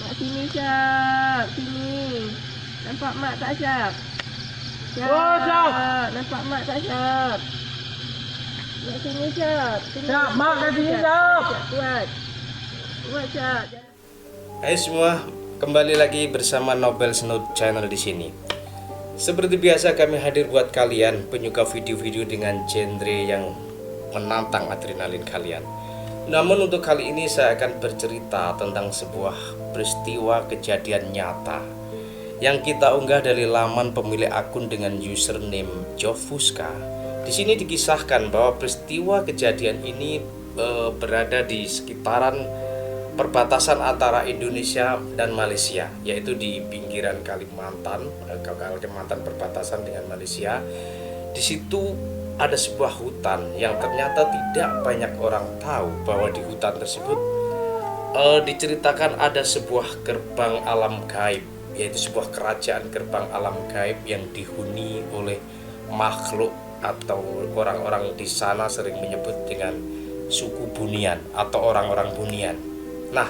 Mak sini Syap, sini. Nampak mak tak Syap? Syap. Oh, Syap. Nampak mak tak Syap? Mak sini Syap. Sini. Syap, mak kat sini Syap. Kuat. Kuat Syap. Hai semua, kembali lagi bersama Nobel Snoot Channel di sini. Seperti biasa kami hadir buat kalian penyuka video-video dengan genre yang menantang adrenalin kalian. Namun untuk kali ini saya akan bercerita tentang sebuah peristiwa kejadian nyata yang kita unggah dari laman pemilik akun dengan username Jofuska. Di sini dikisahkan bahwa peristiwa kejadian ini berada di sekitaran perbatasan antara Indonesia dan Malaysia, yaitu di pinggiran Kalimantan perbatasan dengan Malaysia. Di situ ada sebuah hutan yang ternyata tidak banyak orang tahu bahwa di hutan tersebut diceritakan ada sebuah gerbang alam gaib, yaitu sebuah kerajaan gerbang alam gaib yang dihuni oleh makhluk atau orang-orang di sana sering menyebut dengan suku Bunian atau orang-orang Bunian. Nah,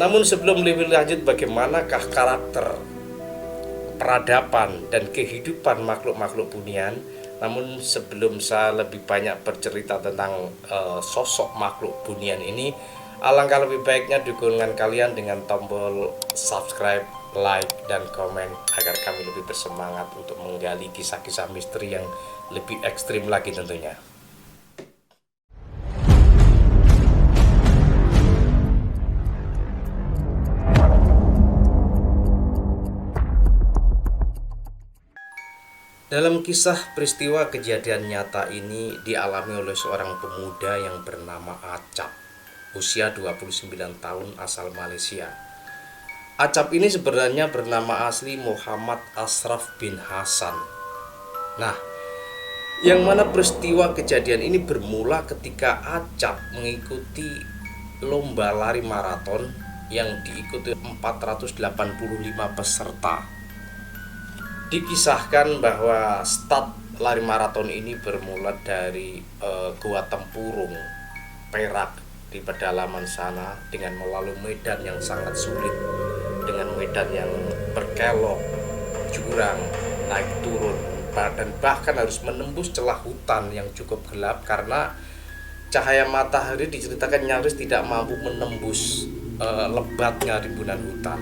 namun sebelum lebih lanjut, bagaimanakah karakter peradaban dan kehidupan makhluk-makhluk Bunian? Namun sebelum saya lebih banyak bercerita tentang sosok makhluk Bunian ini, alangkah lebih baiknya dukungan kalian dengan tombol subscribe, like, dan komen agar kami lebih bersemangat untuk menggali kisah-kisah misteri yang lebih ekstrim lagi tentunya. Dalam kisah peristiwa kejadian nyata ini dialami oleh seorang pemuda yang bernama Acap, usia 29 tahun, asal Malaysia. Acap ini sebenarnya bernama asli Muhammad Ashraf bin Hasan. Nah, yang mana peristiwa kejadian ini bermula ketika Acap mengikuti lomba lari maraton yang diikuti 485 peserta. Dikisahkan bahwa start lari maraton ini bermula dari Gua Tempurung, Perak, di pedalaman sana, dengan melalui medan yang sangat sulit, dengan medan yang berkelok, jurang, naik turun, dan bahkan harus menembus celah hutan yang cukup gelap karena cahaya matahari diceritakan nyaris tidak mampu menembus lebatnya rimbunan hutan.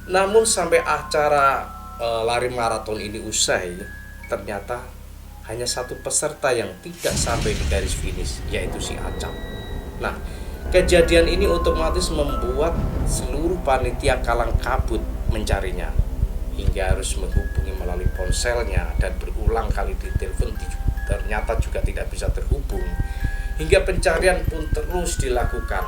Namun sampai acara lari maraton ini usai, ternyata hanya satu peserta yang tidak sampai di garis finish, yaitu si Acap. Nah, kejadian ini otomatis membuat seluruh panitia kalang kabut mencarinya, hingga harus menghubungi melalui ponselnya dan berulang kali ditelepon, ternyata juga tidak bisa terhubung. Hingga pencarian pun terus dilakukan,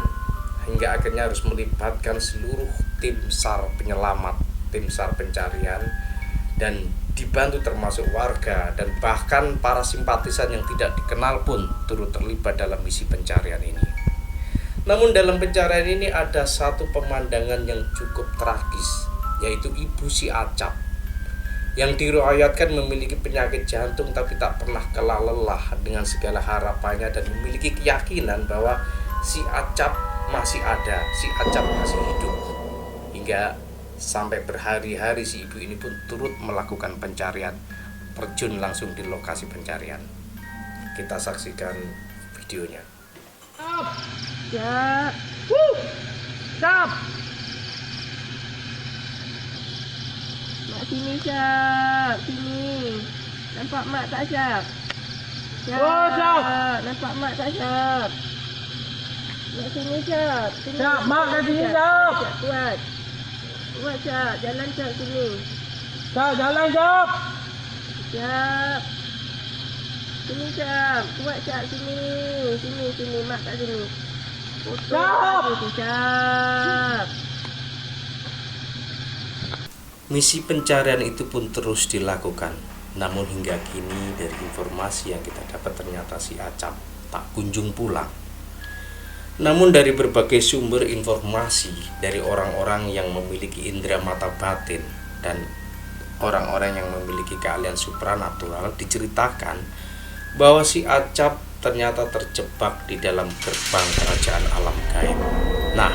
hingga akhirnya harus melibatkan seluruh tim SAR penyelamat, tim SAR pencarian, dan dibantu termasuk warga dan bahkan para simpatisan yang tidak dikenal pun turut terlibat dalam misi pencarian ini. Namun dalam pencarian ini ada satu pemandangan yang cukup tragis, yaitu ibu si Acap yang diriwayatkan memiliki penyakit jantung tapi tak pernah kalah lelah dengan segala harapannya dan memiliki keyakinan bahwa si Acap masih ada, si Acap masih hidup. Hingga sampai berhari-hari si ibu ini pun turut melakukan pencarian, terjun langsung di lokasi pencarian. Kita saksikan videonya. Syap. Syap. Mak sini Syap, sini. Nampak mak tak Syap? Syap. Oh, Syap. Nampak mak tak Syap? Mak sini Syap, sini. Syap, mak kat sini Syap. Kuat. Kuat Syap, jalan Syap sini. Syap, jalan Syap. Syap. Sini Syap, kuat Syap sini. Sini, mak kat sini. Syap. Syap. Misi pencarian itu pun terus dilakukan. Namun hingga kini dari informasi yang kita dapat ternyata si Acap tak kunjung pulang. Namun dari berbagai sumber informasi dari orang-orang yang memiliki indera mata batin dan orang-orang yang memiliki keahlian supranatural diceritakan bahwa si Acap ternyata terjebak di dalam gerbang kerajaan alam gaib. Nah,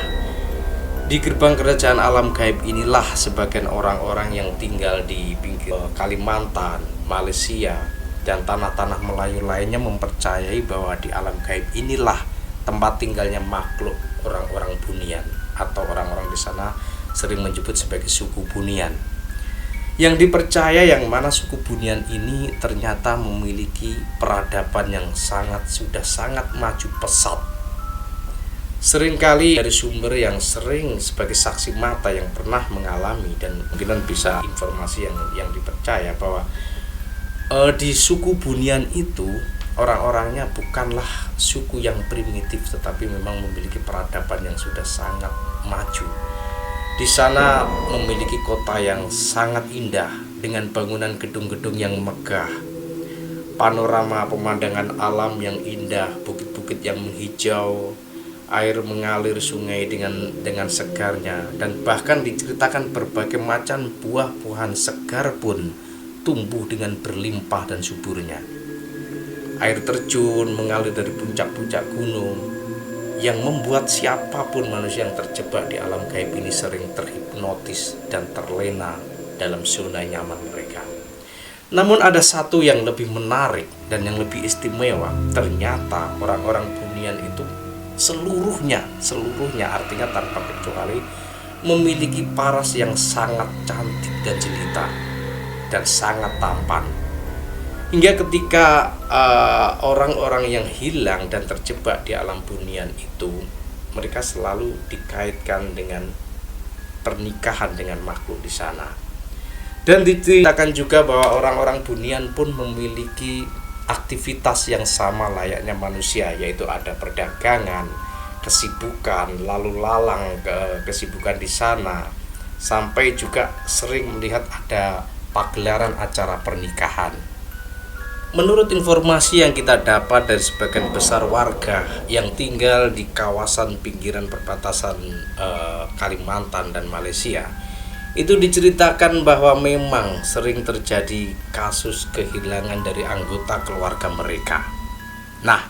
Di gerbang kerajaan alam gaib inilah sebagian orang-orang yang tinggal di pinggir Kalimantan, Malaysia, dan tanah-tanah Melayu lainnya mempercayai bahwa di alam gaib inilah tempat tinggalnya makhluk orang-orang Bunian, atau orang-orang di sana sering menyebut sebagai suku Bunian. Yang dipercaya yang mana suku Bunian ini ternyata memiliki peradaban yang sudah sangat maju pesat. Seringkali dari sumber yang sering sebagai saksi mata yang pernah mengalami, dan mungkin bisa informasi yang dipercaya bahwa di suku Bunian itu orang-orangnya bukanlah suku yang primitif, tetapi memang memiliki peradaban yang sudah sangat maju. Di sana memiliki kota yang sangat indah dengan bangunan gedung-gedung yang megah, panorama pemandangan alam yang indah, bukit-bukit yang menghijau, air mengalir sungai dengan segarnya, dan bahkan diceritakan berbagai macam buah-buahan segar pun tumbuh dengan berlimpah dan suburnya. Air terjun mengalir dari puncak-puncak gunung yang membuat siapapun manusia yang terjebak di alam gaib ini sering terhipnotis dan terlena dalam zona nyaman mereka. Namun ada satu yang lebih menarik dan yang lebih istimewa. Ternyata orang-orang Bunian itu seluruhnya artinya tanpa kecuali memiliki paras yang sangat cantik dan jelita dan sangat tampan. Hingga ketika orang-orang yang hilang dan terjebak di alam Bunian itu, mereka selalu dikaitkan dengan pernikahan dengan makhluk di sana. Dan diceritakan juga bahwa orang-orang Bunian pun memiliki aktivitas yang sama layaknya manusia, yaitu ada perdagangan, kesibukan, lalu lalang kesibukan di sana, sampai juga sering melihat ada pagelaran acara pernikahan. Menurut informasi yang kita dapat dari sebagian besar warga yang tinggal di kawasan pinggiran perbatasan Kalimantan dan Malaysia, itu diceritakan bahwa memang sering terjadi kasus kehilangan dari anggota keluarga mereka. Nah,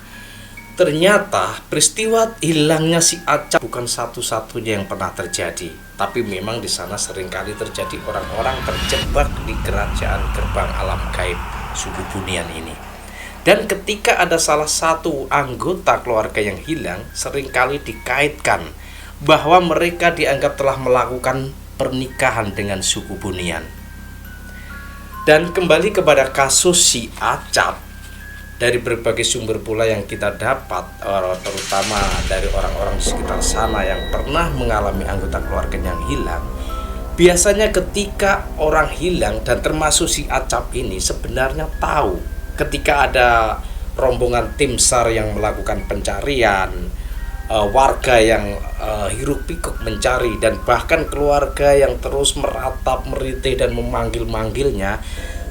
ternyata peristiwa hilangnya si Acap bukan satu-satunya yang pernah terjadi, tapi memang di sana seringkali terjadi orang-orang terjebak di kerajaan gerbang alam gaib suku Bunian ini. Dan ketika ada salah satu anggota keluarga yang hilang, seringkali dikaitkan bahwa mereka dianggap telah melakukan pernikahan dengan suku Bunian. Dan kembali kepada kasus si Acap, dari berbagai sumber pula yang kita dapat, terutama dari orang-orang di sekitar sana yang pernah mengalami anggota keluarga yang hilang, biasanya ketika orang hilang, dan termasuk si Acap ini sebenarnya tahu ketika ada rombongan tim SAR yang melakukan pencarian, warga yang hiruk pikuk mencari, dan bahkan keluarga yang terus meratap, meritih dan memanggil-manggilnya.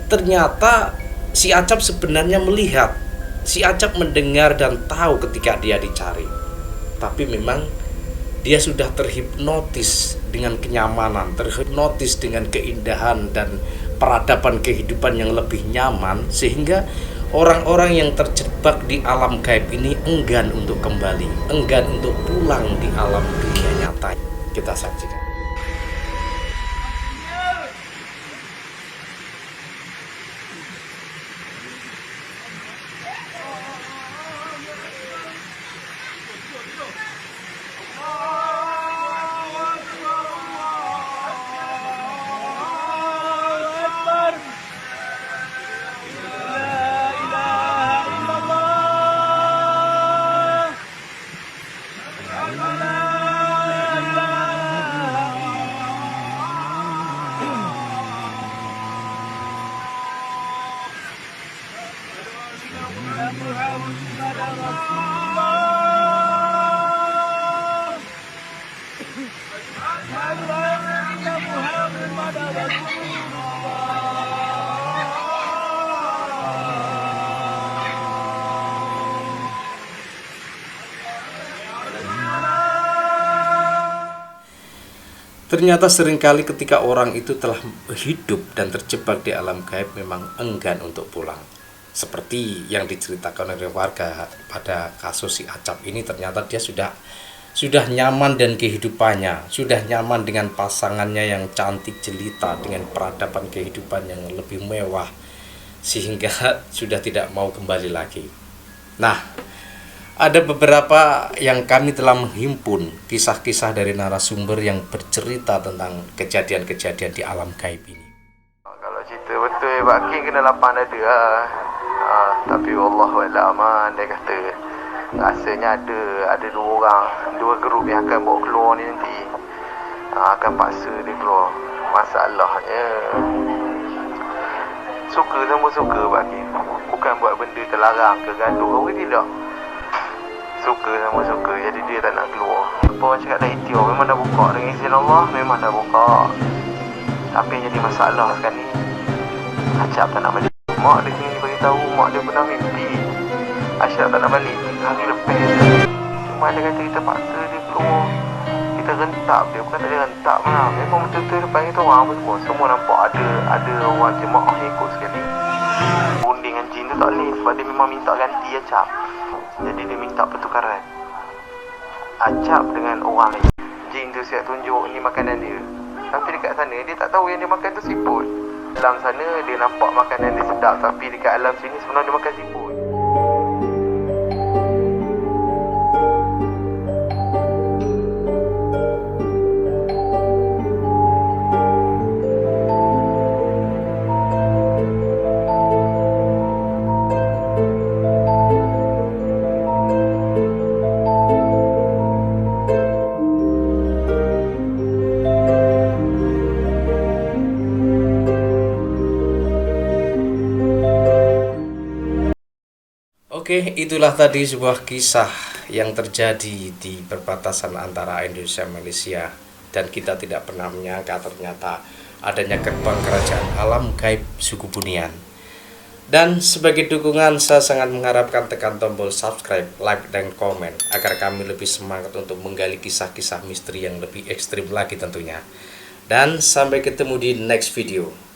Ternyata si Acap sebenarnya melihat, si Acap mendengar dan tahu ketika dia dicari. Tapi memang dia sudah terhipnotis dengan kenyamanan, terhipnotis dengan keindahan dan peradaban kehidupan yang lebih nyaman, sehingga orang-orang yang terjebak di alam gaib ini enggan untuk kembali, enggan untuk pulang di alam dunia nyata. Kita saksikan. Ternyata seringkali ketika orang itu telah hidup dan terjebak di alam gaib memang enggan untuk pulang. Seperti yang diceritakan oleh warga pada kasus si Acap ini, ternyata dia sudah sudah nyaman dan kehidupannya, sudah nyaman dengan pasangannya yang cantik jelita dengan peradaban kehidupan yang lebih mewah, sehingga sudah tidak mau kembali lagi. Nah, ada beberapa yang kami telah menghimpun kisah-kisah dari narasumber yang bercerita tentang kejadian-kejadian di alam gaib ini. Kalau cerita betul Pak King kena 8 ada lah. Tapi wallahualam dia kata rasanya ada 2 orang, 2 grup yang akan bawa keluar ni nanti. Akan paksa dia keluar. Masalahnya suka sama suka Pak King. Bukan buat benda terlarang ke gaduh ke tidak. Suka sama suka, jadi dia tak nak keluar. Apa orang cakap dah ikhtiar, memang dah buka dengan izin Allah, memang dah buka. Tapi yang jadi masalah sekarang ni, Acap tak nak balik. Mak dia sini beritahu, mak dia pernah mimpi Acap tak nak balik hari lepas. Cuma dia kata kita paksa dia keluar, kita rentak dia, bukan tak dia rentak mana. Memang betul-betul depan kita orang apa semua. Semua nampak ada orang jemaah yang ikut sekali. Bonding dengan jin tu tak boleh sebab dia memang minta ganti Acap. Jadi dia minta pertukaran Acap dengan orang lain. Jin tu siap tunjuk ni makanan dia, tapi dekat sana dia tak tahu yang dia makan tu siput. Dalam sana dia nampak makanan dia sedap, tapi dekat alam sini sebenarnya dia makan siput. Oke, itulah tadi sebuah kisah yang terjadi di perbatasan antara Indonesia dan Malaysia. Dan kita tidak pernah menyangka ternyata adanya gerbang kerajaan alam gaib suku Bunian. Dan sebagai dukungan, saya sangat mengharapkan tekan tombol subscribe, like, dan komen agar kami lebih semangat untuk menggali kisah-kisah misteri yang lebih ekstrim lagi tentunya. Dan sampai ketemu di next video.